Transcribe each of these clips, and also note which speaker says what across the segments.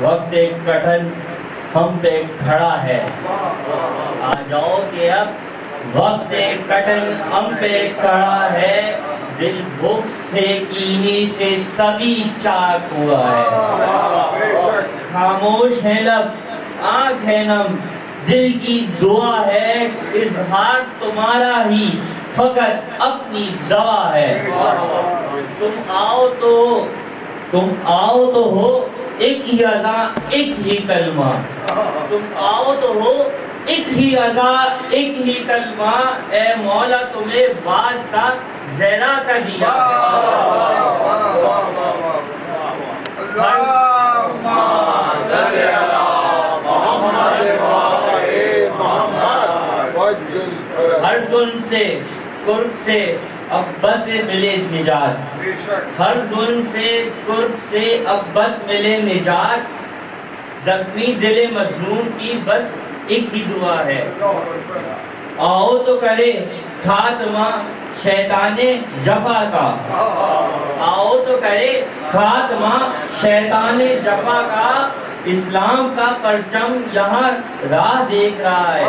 Speaker 1: وقت ایک کٹھن ہم پہ کھڑا ہے، آ جاؤ کہ اب وقت ایک کٹھن ہم پہ کھڑا ہے، دل بھوک سے کینے سے سبھی چاک ہوا ہے، خاموش ہے لب آنکھ ہے نم، دل کی دعا ہے، اظہار تمہارا ہی فقط اپنی دوا ہے، تم آؤ تو ہو ایک ہی اذان ایک ہی کلمہ، تم آؤ تو ہو ایک ہی اذان ایک ہی کلمہ، اے مولا تمہیں واسطہ زہرا کا دیا، ہر ظلم سے قرب سے اب بس ملے نجات، ہر ظلم سے قرب سے اب بس ملے نجات، زخمی دل مظلوم کی بس ایک ہی دعا ہے، آؤ تو کرے خاتمہ شیطان جفا کا، آؤ تو کرے خاتمہ شیطان جفا کا، اسلام کا پرچم یہاں راہ دیکھ رہا ہے،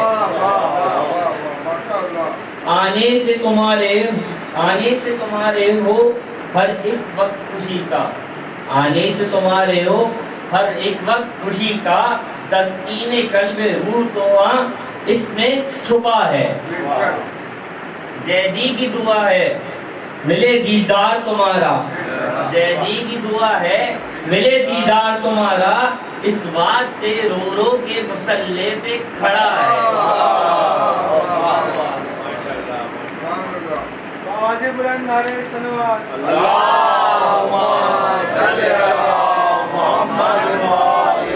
Speaker 1: آنے سے تمہارے ہو ہر ایک وقت خوشی کا، آنے سے تمہارے ہو ہر ایک وقت خوشی کا، تسکین قلب روح تو اس میں چھپا ہے، زیدی کی دعا ہے ملے دیدار تمہارا، زیدی کی دعا ہے ملے دیدار تمہارا، اس واسطے رو رو کے مصلی پہ کھڑا ہے،
Speaker 2: آواز بلند نعرہ صلوات،
Speaker 3: اللہم صلی علی محمد و آل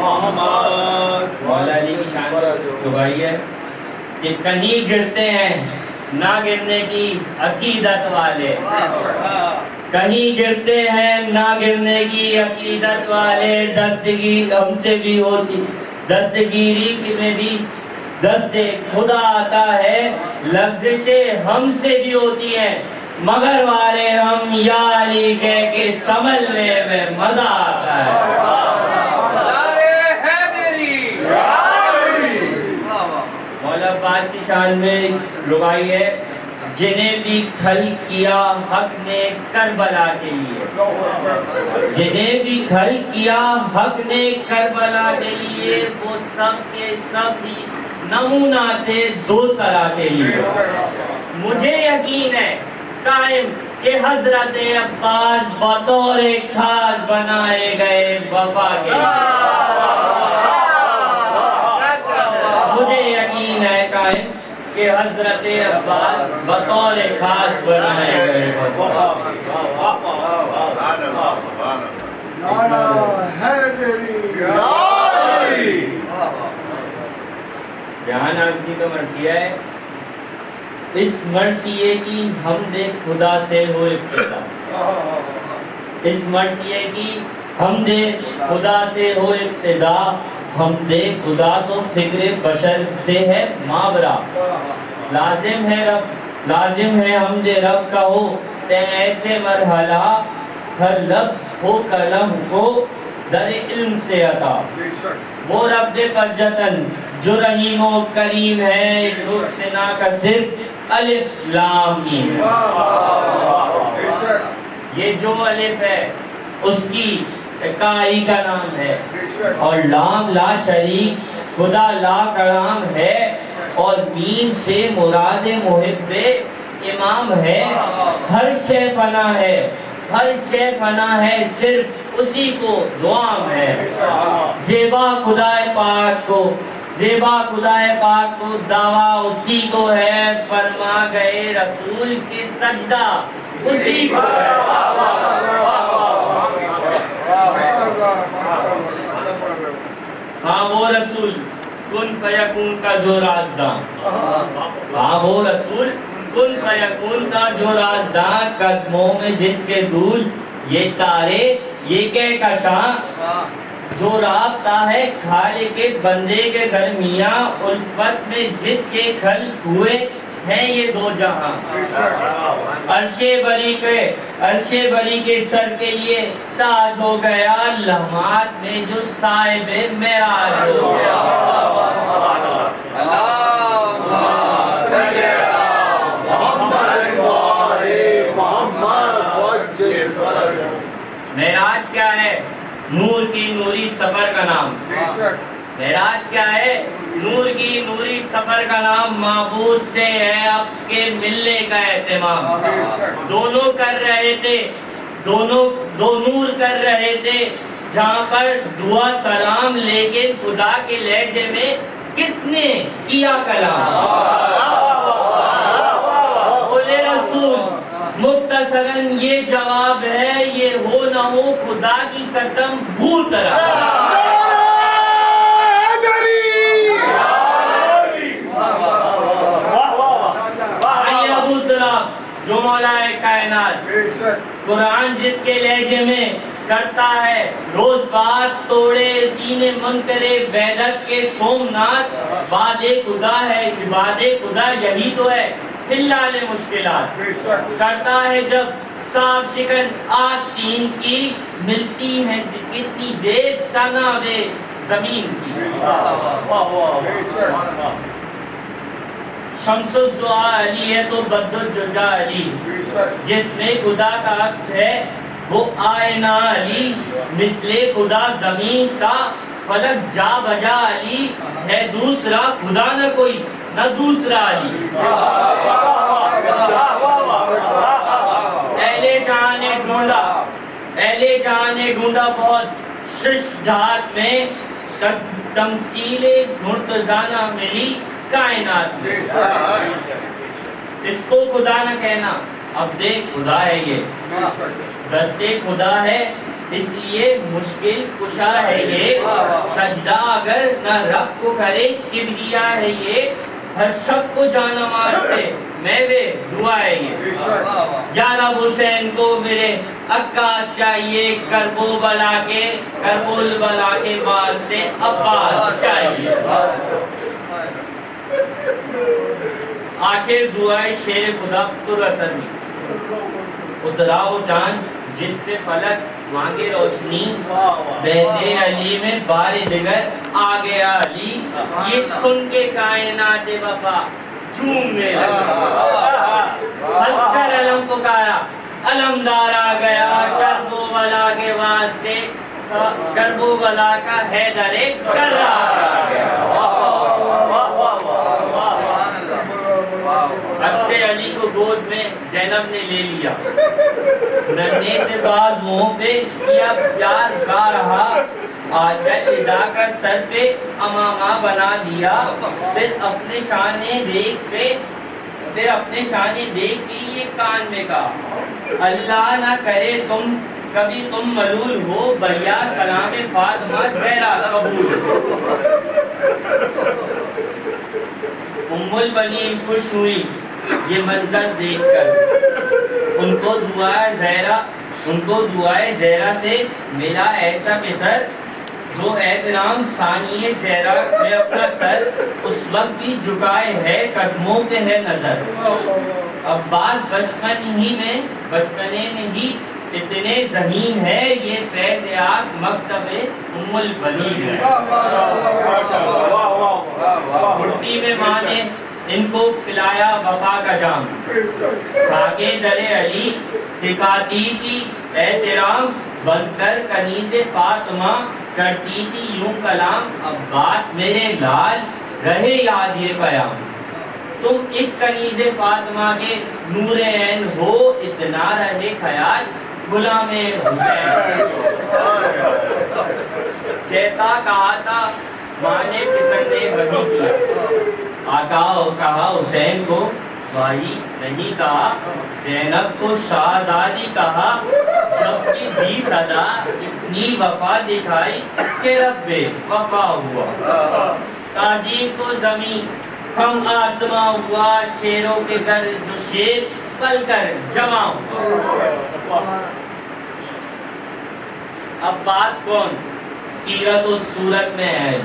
Speaker 3: محمد۔
Speaker 1: مولا علی کی شان دعائی ہے کہ کہیں گرتے ہیں نہ گرنے کی عقیدت والے، کہیں گرتے ہیں نہ گرنے کی عقیدت والے، دستگیری ہم سے بھی ہوتی، دستگیری میں بھی دست خدا آتا ہے، لفظشیں ہم سے بھی ہوتی ہیں، مگر والے ہم یا علی کہہ کے سنبھلنے میں مزہ آتا ہے، مولا عباس کی شان میں ربائی ہے، جنہیں بھی کھل کیا حق نے کربلا کے لیے، جنہیں بھی کھل کیا حق نے کربلا کے لیے، وہ سب کے سب ہی نمونہ تھے دو سرا کے لیے، مجھے یقین ہے قائم کہ حضرت عباس بطور خاص بنائے گئے وفا کے لیے، مجھے یقین ہے قائم کہ حضرت عباس بطور خاص بنائے گئے وفا کے لیے، جہاں نازنی کا مرثیہ ہے، اس مرثیے کی حمد خدا سے ہو ابتدا، اس مرثیے کی حمد خدا سے ہو ابتدا، حمد خدا تو فکر بشر سے ہے ماورا، لازم ہے حمد رب کا ہو تے ایسے مرحلہ، ہر لفظ ہو قلم کو در علم سے عطا، وہ رب پرجتن جو رحیم و کریم ہے، ایک رخ سنا کا صرف الف لام میم، یہ جو الف ہے اس کی کائی کا نام ہے، اور لام لا شریک خدا لا کلام ہے، اور میم سے مراد محب امام ہے، ہر شے فنا ہے، ہر شے فنا ہے، صرف اسی کو دعام ہے، زیبا خدائے پاک کو دعویٰ اسی کو ہے، فرما گئے رسول کی سجدہ اسی کو ہے، ہاں وہ رسول کن فیکون کا جو رازداں، ہاں وہ رسول کن فیکون کا جو رازداں، قدموں میں جس کے دول یہ تارے یہ کہکشاں، جو رابطہ ہے خالق کے بندے کے درمیان، الفت میں جس کے کھل ہوئے ہیں یہ دو جہاں. عرش بری کے سر کے لیے تاج ہو گیا لمحات میں جو صاحب معراج ہو گیا. معراج کیا ہے؟ نور کی نوری سفر کا نام. معراج کیا ہے؟ نور کی نوری سفر کا نام. معبود سے ہے اب کے ملنے کا اہتمام. دونوں کر رہے تھے دو نور کر رہے تھے جہاں پر دعا سلام، لیکن خدا کے لہجے میں کس نے کیا کلام؟ بولے رسول مختصراً یہ جواب ہے، یہ ہو نہ ہو خدا کی قسم بھوت رہا. جو مولا کائنات قرآن جس کے لہجے میں کرتا ہے روز بات، توڑے سینے منکرے بیدت کے سومنات. باد خدا ہے عباد خدا، یہی تو ہے حلال مشکلات. کرتا ہے جب صاف شکن آستین کی، ملتی ہیں کتنی دیر تنابے زمین کی. شمس الضحیٰ علی ہے تو بدر الججا علی، جس میں خدا کا عکس ہے وہ آئینہ علی. مثل خدا زمین کا فلک جا بجا علی، ہے دوسرا خدا نہ کوئی نہ دوسرا علی. اہل جہاں نے ڈھونڈا بہت شش جہات میں، تمثیل مرتضانہ ملی کائنات میں. اس کو خدا نہ کہنا، اب دیکھ خدا ہے یہ، دستے خدا ہے اس لیے مشکل کشا ہے یہ. سجدہ اگر نہ رب کو کرے کبریا ہے یہ، ہر شب کو جانا مانتے میں بے دعا ہے یہ. یا رب حسین کو میرے عکاس چاہیے، کربو بلا کے واسطے عباس چاہیے. آخر دعائے شیر خدا پر اثر نہیں. اترا وہ چاند جس پہ فلک مانگے روشنی، بہتے علی میں بار دیگر آ گیا علی. یہ سن کے کائنات وفا جھومنے لگا، ہنس کر علم پکارا علمدار آ گیا. کربو بلا کے واسطے کربو بلا کا حیدر کرار آ گیا. عکس علی کو گود میں زینب نے لے لیا، ننھے سے بازوؤں پہ کیا پیار گا رہا. آنچل ادا کر سر پہ امامہ بنا دیا، پھر اپنے شانے دیکھ کے یہ کان میں کہا اللہ نہ کرے کبھی تم ملول ہو، بھیا سلام فاطمہ زہرا قبول ہو. ام البنین خوش ہوئی یہ منظر دیکھ کر، ان کو دعائے زہرا سے ملا ایسا پسر، جو احترام ثانیہ زہرا میں اپنا سر اس وقت بھی جھکائے ہے، قدموں پہ ہے نظر. عباس بچپنے میں ہی اتنے ذہین ہے، یہ فیض آس مکتب ام البنین ہے. گھٹی میں ماں نے ان کو پلایا وفا کا جام، کھا کے در علی سکھاتی تھی احترام، بن کر کنیز فاطمہ کرتی تھی یوں کلام. عباس میرے لال رہے یاد یہ پیام، تم ایک کنیز فاطمہ کے نور عین ہو، اتنا رہے خیال غلام حسین. جیسا کہا تھا ماں نے پسر نے وہی کیا، آقا کہا حسین کو بھائی نہیں کہا، زینب کو شہزادی کہا، جب کی دی صدا اتنی وفا دکھائی کہ رب وفا ہوا. تعظیم کو زمین ہم آسماں ہوا، شیروں کے گھر جو شیر پل کر جمع ہوا. عباس کون؟ سیرت و صورت میں ہے.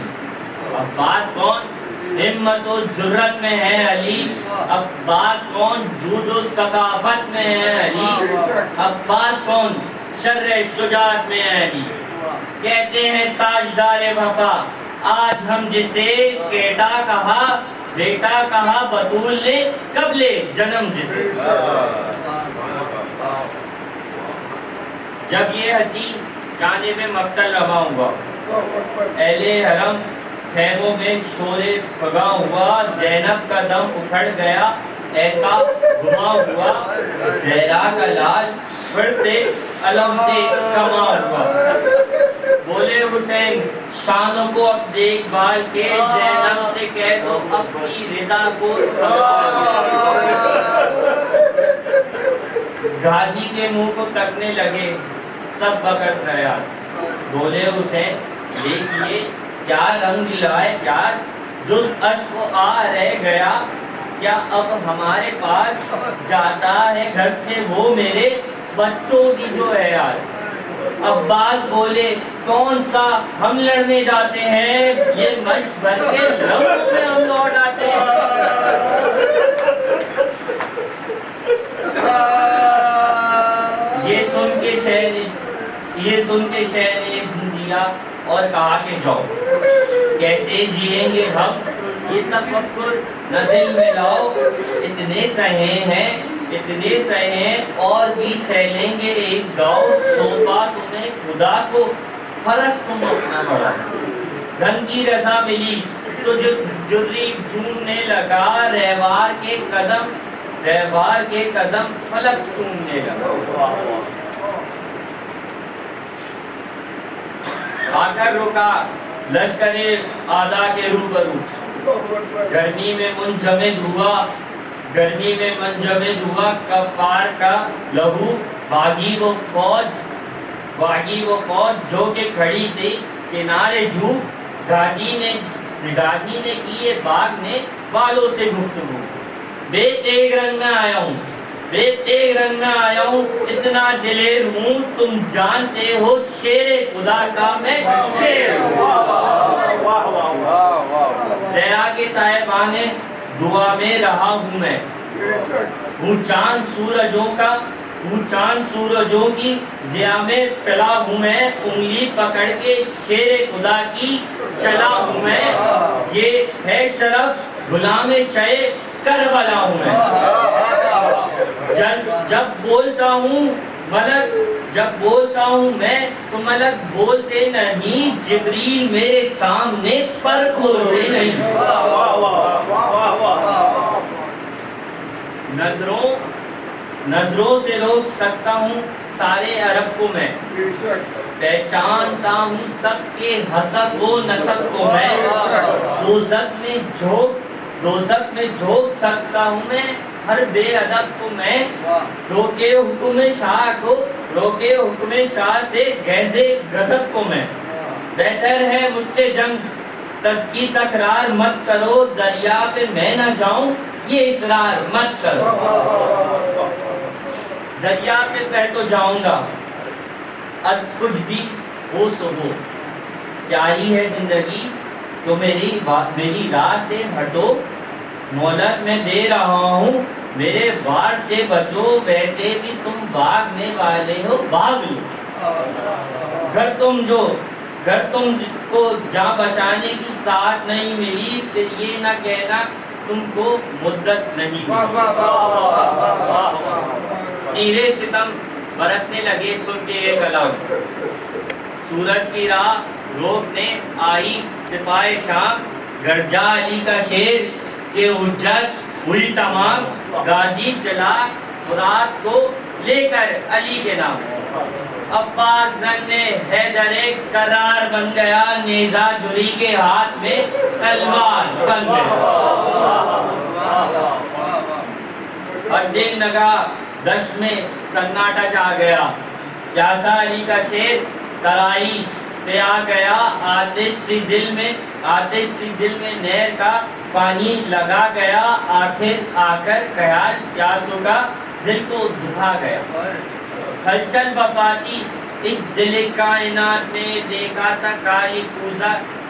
Speaker 1: عباس کون؟ ہمت و جرت میں ہے علی، عباس کون جود و ثقافت میں ہے علی، عباس کون شر شجاعت میں ہے علی۔ کہتے ہیں تاجدار وفا آج ہم جسے بیٹا کہا بطول نے قبل جنم جسے۔ جب یہ حسین جانب مقتل رواں ہوا، اہل حرم خیموں میں شور فغاں ہوا، زینب کا دم اکھڑ گیا ایسا گما ہوا، زہرا کا لال پڑتے علم سے کما ہوا۔ بولے حسین شانوں کو اب دیکھ بھال کے، زینب سے کہہ دو اپنی رضا کو سنبھال کے۔ غازی کے منہ کو تکنے لگے سب وقت ریاض، بولے حسین دیکھیے کیا رنگ لائے پیاز، جز اشک و آ رہ گیا، کیا اب ہمارے پاس جاتا ہے گھر سے وہ میرے بچوں کی جو ہے آج۔ عباس بولے کون سا ہم لڑنے جاتے ہیں، یہ مشق بھر کے لمحوں میں ہم لوٹ آتے ہیں۔ یہ سن کے شہ نے سن دیا اور کہا کہ جاؤ کیسے جئیں گے ہم یہ تفکر نہ دل میں لاؤ، اتنے سہے ہیں اور بھی سہ لیں گے ایک گاؤں، سونپا تمہیں خدا کو فرض تم اپنا بڑھا۔ دھن کی رضا ملی تو جری جھومنے لگا، رہوار کے قدم فلک چومنے لگا۔ آ کر رکا لشکر آدھا کے روبرو، گرمی میں منجمد ہوا کفار کا لہو، بھاگی وہ فوج جو کہ کھڑی تھی کنارے جو، غازی نے کیے باغ نے بالوں سے گفتگو، بے تیغ رنگ میں آیا ہوں اتنا دلیر ہوں، تم جانتے ہو شیر خدا کا میں شیر ہوں۔ زہرا کے صاحبانے دعا میں رہا ہوں میں، ہوں چاند سورجوں کی ضیاء میں پلا ہوں میں، انگلی پکڑ کے شیر خدا کی چلا ہوں میں، یہ ہے شرف غلام شہ کربلا ہوں میں۔ جب بولتا ہوں میں تو ملک بولتے نہیں، جبریل میرے سامنے پر کھولتے نہیں۔ نظروں سے روک سکتا ہوں سارے عرب کو میں، پہچانتا ہوں سب کے حسب و نسب کو میں، دوزخ میں جھونک سکتا ہوں میں ہر بے ادب کو میں، روکے حکم شاہ سے گیزے غضب کو میں۔ بہتر ہے مجھ سے جنگ کی تکرار مت کرو، دریا پہ میں نہ جاؤں یہ اصرار مت کرو۔ دریا پہ میں تو جاؤں گا اب کچھ بھی ہو سو ہو، پیاری ہے زندگی تو میری راہ سے ہٹو، مہلت میں دے رہا ہوں میرے وار سے بچو، ویسے بھی تم بھاگنے والے ہو بھاگ لو۔ گھر تم کو جاں بچانے کی ساتھ نہیں ملی، پھر یہ نہ کہنا تم کو مدت نہیں ملی۔ تیرے ستم برسنے لگے سن کے یہ کلام، سورج کی راہ روکنے آئی سپاہ شام، گرجا علی کا شیر کہ حجت ہوئی تمام، غازی چلا فرات کو لے کر علی کے نام، عباس رنگ حیدر کرار بن گیا، نیزہ جھری کے ہاتھ میں تلوار بن گیا۔ اور دل نگا دشت میں سناٹا چھا گیا، پیاسا علی کا شیر ترائی پہ آ گیا، آتش سی دل میں نہر کا پانی لگا گیا، آخر آ کر خیال پیاسوں کا دل کو دکھا گیا۔ ہلچل بپاتی ایک دل کائنات میں، دیکھا تھا کالی کوزہ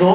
Speaker 1: 2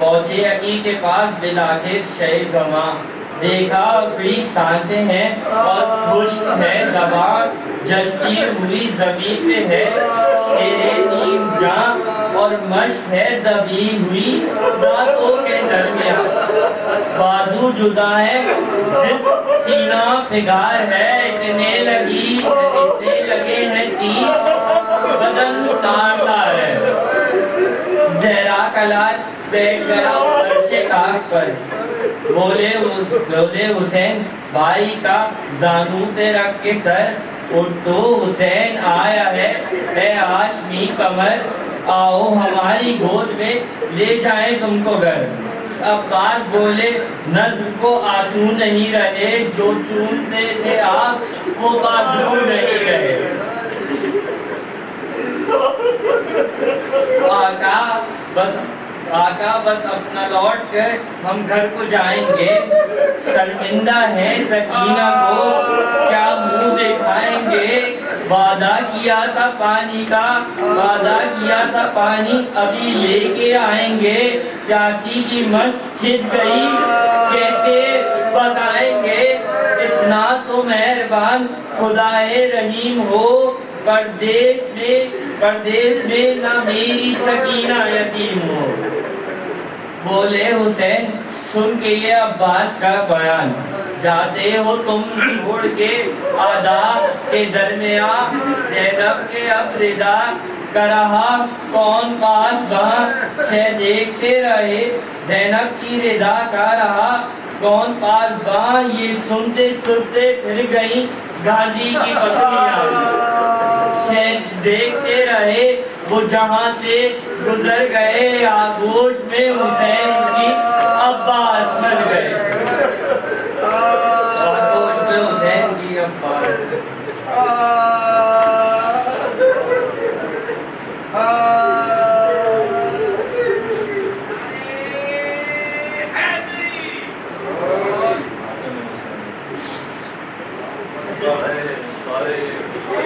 Speaker 1: پہنچے عقی کے پاس بالآخر شہ زماں، دیکھا اکڑی سانسیں ہیں اور خشک ہے زبان، جلتی ہوئی زمین پہ ہے شیر نیم جاں اور مشق ہے دبی ہوئی دانتوں کے درمیان، بازو جدا ہے جسم سینہ فگار ہے، اتنے لگے ہیں تیر بدن تار تار ہے، زہرا کلات بیٹھ گیا فرش خاک پر، بولے حسین بھائی کا زانو پہ رکھ کے سر، اٹھ تو حسین آیا ہے اے ہاشمی قمر، آؤ ہماری گود میں لے جائیں تم کو گھر، عباس بولے نظم کو آنسو نہیں رہے، جو چومتے تھے آپ وہ بازو نہیں رہے، آقا بس اپنا لوٹ کر ہم گھر کو جائیں گے، شرمندہ ہے سکینہ کو کیا منہ دکھائیں گے، وعدہ کیا تھا پانی کا، وعدہ کیا تھا پانی ابھی لے کے آئیں گے، پیاسی کی مشق چھپ گئی کیسے بتائیں گے، اتنا تو مہربان خدائے رحیم ہو، پردیس میں نہ میری سکینہ یتیم ہو، بولے حسین سن کے یہ عباس کا بیان، جاتے ہو تم چھوڑ کے آداب کے درمیان، زینب کے اب ردا کر رہا کون پاس وہاں، شہ دیکھتے رہے زینب کی ردا کا رہا کون پاس وہاں، یہ سنتے سنتے پھر گئی غازی کی پتنیاں، شہ دیکھتے رہے وہ جہاں سے گزر گئے، آغوش میں حسین کی عباس مر گئے، آغوش میں حسین کی عباس